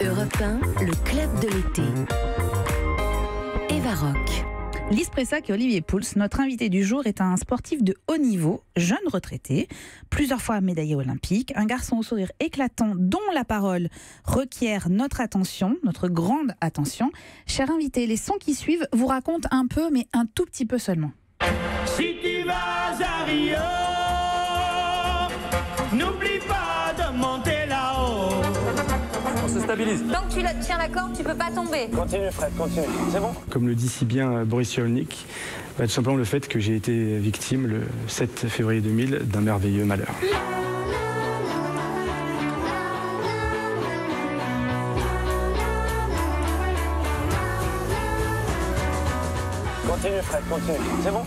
Europe 1, le club de l'été. Eva Rock. Lise Pressac et Olivier Pouls, notre invité du jour, est un sportif de haut niveau, jeune retraité, plusieurs fois médaillé olympique, un garçon au sourire éclatant dont la parole requiert notre attention, notre grande attention. Cher invité, les sons qui suivent vous racontent un peu, mais un tout petit peu seulement. Si tu vas à Rio, n'oublie pas de monter là-haut. On se stabilise. Tant que tu tiens la corde, tu peux pas tomber. Continue Fred, continue. C'est bon? Comme le dit si bien Boris Cyrulnik, tout simplement le fait que j'ai été victime le 7 février 2000 d'un merveilleux malheur. Continue Fred, continue. C'est bon?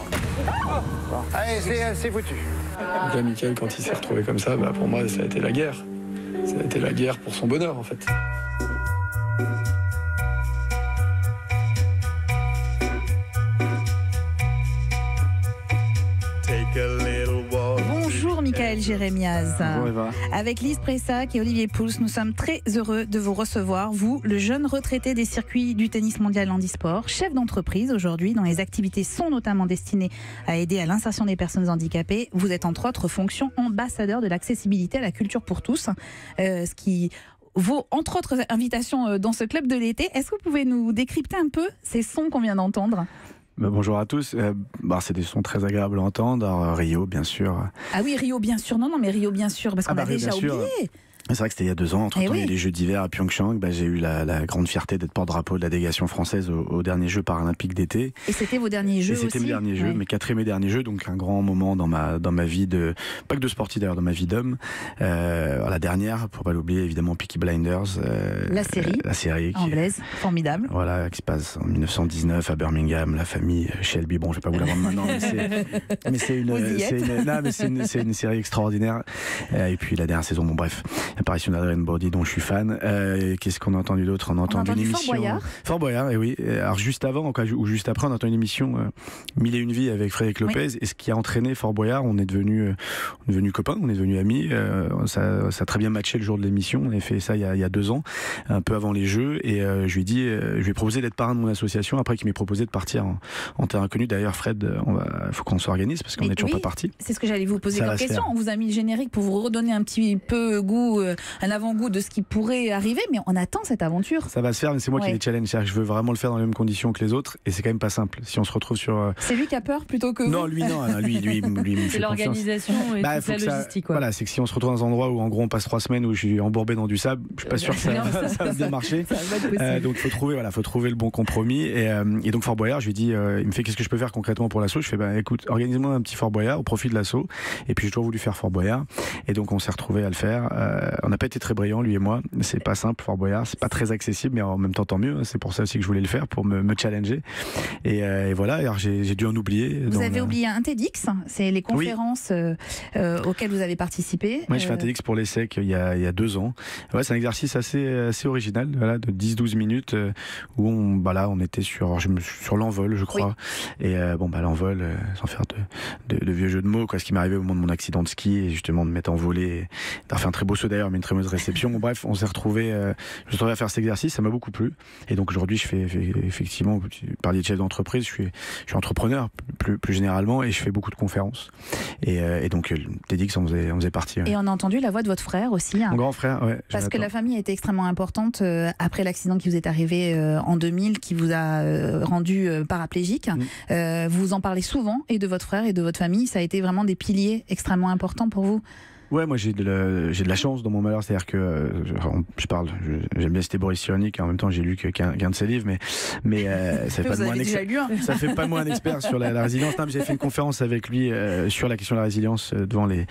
Allez, c'est foutu. Là, Michael, quand il s'est retrouvé comme ça, pour moi, ça a été la guerre. Ça a été la guerre pour son bonheur, en fait. Bonjour Michael Jérémiaz. Bonjour Eva. Avec Lise Pressac et Olivier Pouls, nous sommes très heureux de vous recevoir. Vous, le jeune retraité des circuits du tennis mondial handisport, chef d'entreprise aujourd'hui, dont les activités sont notamment destinées à aider à l'insertion des personnes handicapées. Vous êtes entre autres fonctions ambassadeur de l'accessibilité à la culture pour tous, ce qui vaut entre autres invitations dans ce club de l'été. Est-ce que vous pouvez nous décrypter un peu ces sons qu'on vient d'entendre ? Bonjour à tous. C'est des sons très agréables à entendre. Alors, Rio, bien sûr. Ah oui, Rio, bien sûr. Non, mais Rio, bien sûr, parce qu'on a déjà oublié. C'est vrai que c'était il y a 2 ans. Entre-temps, il y a eu les Jeux d'hiver à Pyeongchang. J'ai eu la grande fierté d'être porte-drapeau de la délégation française aux derniers Jeux paralympiques d'été. Et c'était vos derniers Jeux aussi. C'était mes derniers Jeux, mes 4e et derniers Jeux. Donc un grand moment dans ma vie de, pas que de sportif d'ailleurs, dans ma vie d'homme. La dernière, pour pas l'oublier, évidemment, Peaky Blinders. La série anglaise, formidable. Voilà, qui se passe en 1919 à Birmingham, la famille Shelby. Bon, je vais pas vous la vendre maintenant, mais c'est une série extraordinaire. Et puis la dernière saison, bon bref. L'apparition d'Adrien Brody dont je suis fan. Qu'est-ce qu'on a entendu d'autre? On a entendu une émission. Fort Boyard, et oui. Alors juste avant ou juste après, on a entendu une émission 1001 vies avec Frédéric Lopez. Oui. Et ce qui a entraîné Fort Boyard, on est devenus copains, on est devenus amis. Ça a très bien matché le jour de l'émission. On a fait ça il y a 2 ans, un peu avant les Jeux. Et je lui ai dit, je lui ai proposé d'être parrain de mon association. Après qu'il m'ait proposé de partir en terrain inconnu. D'ailleurs, Fred, il faut qu'on s'organise parce qu'on n'est toujours pas parti. C'est ce que j'allais vous poser comme question. On vous a mis le générique pour vous redonner un petit peu un avant-goût de ce qui pourrait arriver, mais on attend cette aventure. Ça va se faire, mais c'est moi qui les challenge. Je veux vraiment le faire dans les mêmes conditions que les autres, et c'est quand même pas simple. Si on se retrouve sur... C'est lui qui a peur plutôt que vous? Non, lui non. Lui me fait c'est l'organisation et toute la logistique. Voilà, c'est que si on se retrouve dans un endroit où en gros on passe 3 semaines où je suis embourbé dans du sable, je suis pas sûr que ça va bien marcher. Donc faut trouver le bon compromis. Et donc Fort Boyard, je lui dis, il me fait qu'est-ce que je peux faire concrètement pour l'assaut? Je fais écoute, organise-moi un petit Fort Boyard au profit de l'assaut. Et puis j'ai toujours voulu faire Fort Boyard. Et donc on s'est retrouvés à le faire. On n'a pas été très brillants, lui et moi. C'est pas simple, Fort Boyard. C'est pas très accessible, mais en même temps, tant mieux. C'est pour ça aussi que je voulais le faire, pour me challenger. Et voilà. Alors, j'ai dû en oublier. Vous avez oublié un TEDx. C'est les conférences auxquelles vous avez participé. Moi, je fais un TEDx pour l'ESSEC il y a 2 ans. Ouais, c'est un exercice assez original, voilà, de 10-12 minutes où on était sur l'envol, je crois. Oui. Et l'envol, sans faire de vieux jeux de mots, ce qui m'est arrivé au moment de mon accident de ski, et justement de m'être envolé, d'avoir fait un très beau saut d'ailleurs, mais une très mauvaise réception. Bref, on s'est retrouvés à faire cet exercice, ça m'a beaucoup plu. Et donc aujourd'hui, je fais effectivement, vous parliez de chef d'entreprise, je suis entrepreneur plus généralement, et je fais beaucoup de conférences. Et donc TEDx, on faisait partie. Ouais. Et on a entendu la voix de votre frère aussi. Mon grand frère, ouais. Parce que la famille a été extrêmement importante après l'accident qui vous est arrivé en 2000, qui vous a rendu paraplégique. Vous en parlez souvent, et de votre frère et de votre famille. Ça a été vraiment des piliers extrêmement importants pour vous. Ouais, moi j'ai de la chance dans mon malheur, c'est-à-dire que j'aime bien citer Boris Cyrulnik, et en même temps j'ai lu qu'un de ses livres, mais ça fait pas de moi ça fait pas moi un expert sur la résilience. Non, mais j'ai fait une conférence avec lui sur la question de la résilience devant les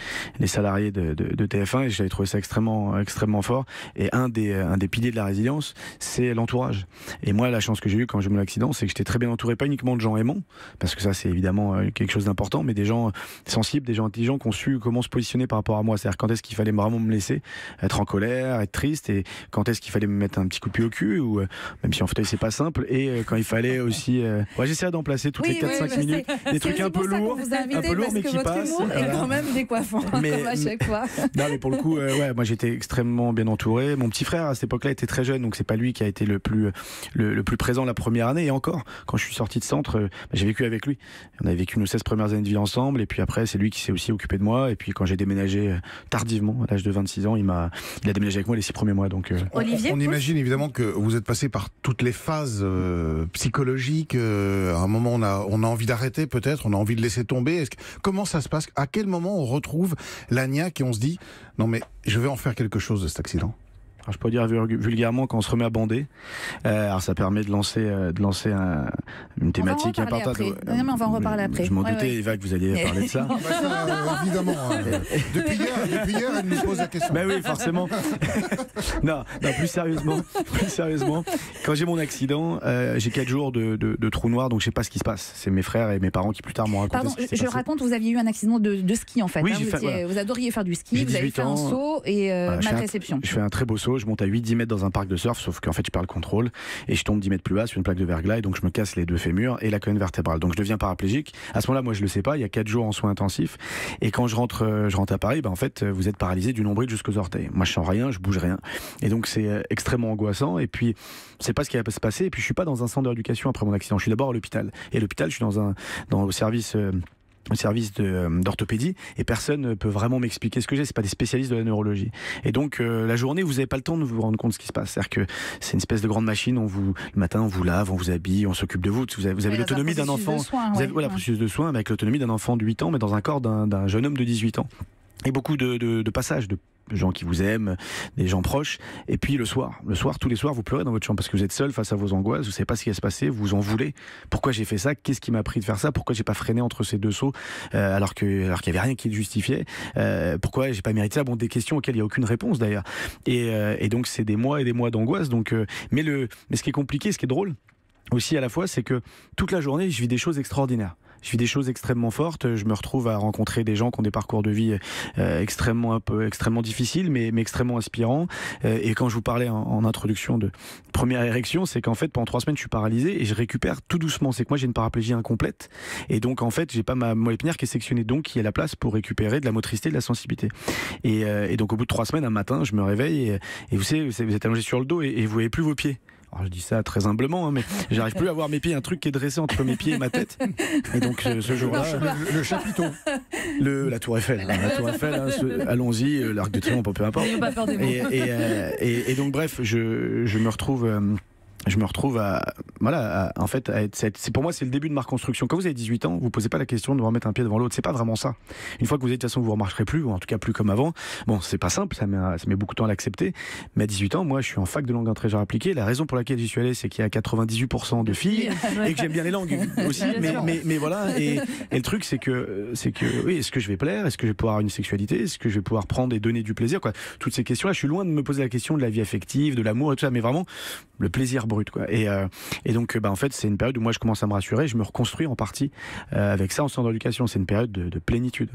salariés de TF1, et j'avais trouvé ça extrêmement fort. Et un des piliers de la résilience, c'est l'entourage. Et moi, la chance que j'ai eue quand j'ai eu mon accident, c'est que j'étais très bien entouré, pas uniquement de gens aimants, parce que ça c'est évidemment quelque chose d'important, mais des gens sensibles, des gens intelligents qui ont su comment se positionner par rapport à moi. C'est-à-dire quand est-ce qu'il fallait vraiment me laisser être en colère, être triste, et quand est-ce qu'il fallait me mettre un petit coup de pied au cul, ou même si en fauteuil c'est pas simple, et quand il fallait aussi. J'essaie d'en placer toutes les 4-5 minutes des trucs un peu lourds, mais qui passent. Et quand même décoiffant, comme à chaque fois. Non, mais pour le coup, moi j'étais extrêmement bien entouré. Mon petit frère à cette époque-là était très jeune, donc c'est pas lui qui a été le plus présent la première année. Et encore, quand je suis sorti de centre, j'ai vécu avec lui. On avait vécu nos 16 premières années de vie ensemble, et puis après c'est lui qui s'est aussi occupé de moi. Et puis quand j'ai déménagé tardivement, à l'âge de 26 ans, il a déménagé avec moi les 6 premiers mois. Donc Olivier, on imagine évidemment que vous êtes passé par toutes les phases psychologiques. À un moment, on a envie d'arrêter, peut-être, on a envie de laisser tomber. Comment ça se passe? À quel moment on retrouve la niaque et on se dit non mais je vais en faire quelque chose de cet accident? Alors, je peux dire vulgairement quand on se remet à bander. Alors ça permet de lancer une thématique importante. Non, mais on va en reparler après. Je m'en doutais, Eva, que vous alliez parler de ça. Évidemment. Depuis hier, elle nous pose la question. Ben oui, forcément. non, plus sérieusement, quand j'ai mon accident, j'ai 4 jours de trou noir, donc je sais pas ce qui se passe. C'est mes frères et mes parents qui plus tard m'ont raconté. Pardon, je raconte, vous aviez eu un accident de ski en fait. Oui, vous adoriez faire du ski, vous avez fait un saut et mal réception. Je fais un très beau saut. Je monte à 8-10 mètres dans un parc de surf, sauf qu'en fait je perds le contrôle et je tombe 10 mètres plus bas sur une plaque de verglas, et donc je me casse les 2 fémurs et la colonne vertébrale. Donc je deviens paraplégique. À ce moment-là, moi je le sais pas, il y a 4 jours en soins intensifs, et quand je rentre à Paris, en fait vous êtes paralysé du nombril jusqu'aux orteils. Moi je sens rien, je bouge rien, et donc c'est extrêmement angoissant. Et puis c'est pas ce qui va se passer. Et puis je suis pas dans un centre d'éducation après mon accident, je suis d'abord à l'hôpital, et à l'hôpital je suis au service d'orthopédie, et personne ne peut vraiment m'expliquer ce que j'ai. C'est pas des spécialistes de la neurologie. Et donc la journée, vous n'avez pas le temps de vous rendre compte de ce qui se passe. C'est-à-dire que c'est une espèce de grande machine. Le matin, on vous lave, on vous habille, on s'occupe de vous. Vous avez l'autonomie d'un enfant. Vous avez processus de soins, avec l'autonomie d'un enfant de 8 ans, mais dans un corps d'un jeune homme de 18 ans. Et beaucoup de passages, de gens qui vous aiment, des gens proches. Et puis le soir, tous les soirs, vous pleurez dans votre chambre parce que vous êtes seul face à vos angoisses, vous savez pas ce qui va se passer, vous en voulez. Pourquoi j'ai fait ça? Qu'est-ce qui m'a pris de faire ça? Pourquoi j'ai pas freiné entre ces 2 sauts alors qu'il y avait rien qui le justifiait? Pourquoi j'ai pas mérité ça? Bon, des questions auxquelles il y a aucune réponse d'ailleurs. Et donc c'est des mois et des mois d'angoisse. Donc mais ce qui est compliqué, ce qui est drôle aussi à la fois, c'est que toute la journée, je vis des choses extraordinaires. Je vis des choses extrêmement fortes. Je me retrouve à rencontrer des gens qui ont des parcours de vie extrêmement difficiles, mais extrêmement inspirants. Et quand je vous parlais en introduction de première érection, c'est qu'en fait pendant 3 semaines je suis paralysé et je récupère tout doucement. C'est que moi j'ai une paraplégie incomplète, et donc en fait j'ai pas ma moelle épinière qui est sectionnée, donc il y a la place pour récupérer de la motricité, de la sensibilité. Et donc au bout de 3 semaines, un matin, je me réveille et vous savez, vous êtes allongé sur le dos et vous voyez plus vos pieds. Alors je dis ça très humblement, mais j'arrive plus à voir mes pieds, un truc qui est dressé entre mes pieds et ma tête. Et donc ce jour-là, le chapiteau, la Tour Eiffel, allons-y, l'Arc de Triomphe, peu importe. Et donc bref, je me retrouve en fait à être, pour moi c'est le début de ma reconstruction. Quand vous avez 18 ans, vous posez pas la question de vous remettre un pied devant l'autre, c'est pas vraiment ça. Une fois que vous êtes, de toute façon vous remarcherez plus, ou en tout cas plus comme avant. Bon, c'est pas simple, ça met beaucoup de temps à l'accepter, mais à 18 ans, moi je suis en fac de langue intrégère appliquée. La raison pour laquelle j'y suis allé, c'est qu'il y a 98% de filles et que j'aime bien les langues aussi, mais voilà, et le truc c'est que oui, est-ce que je vais plaire, est-ce que je vais pouvoir avoir une sexualité, est-ce que je vais pouvoir prendre et donner du plaisir, quoi. Toutes ces questions là, je suis loin de me poser la question de la vie affective, de l'amour et tout ça, mais vraiment le plaisir brut, quoi. Et donc en fait c'est une période où moi je commence à me rassurer, je me reconstruis en partie avec ça en centre d'éducation. C'est une période de plénitude.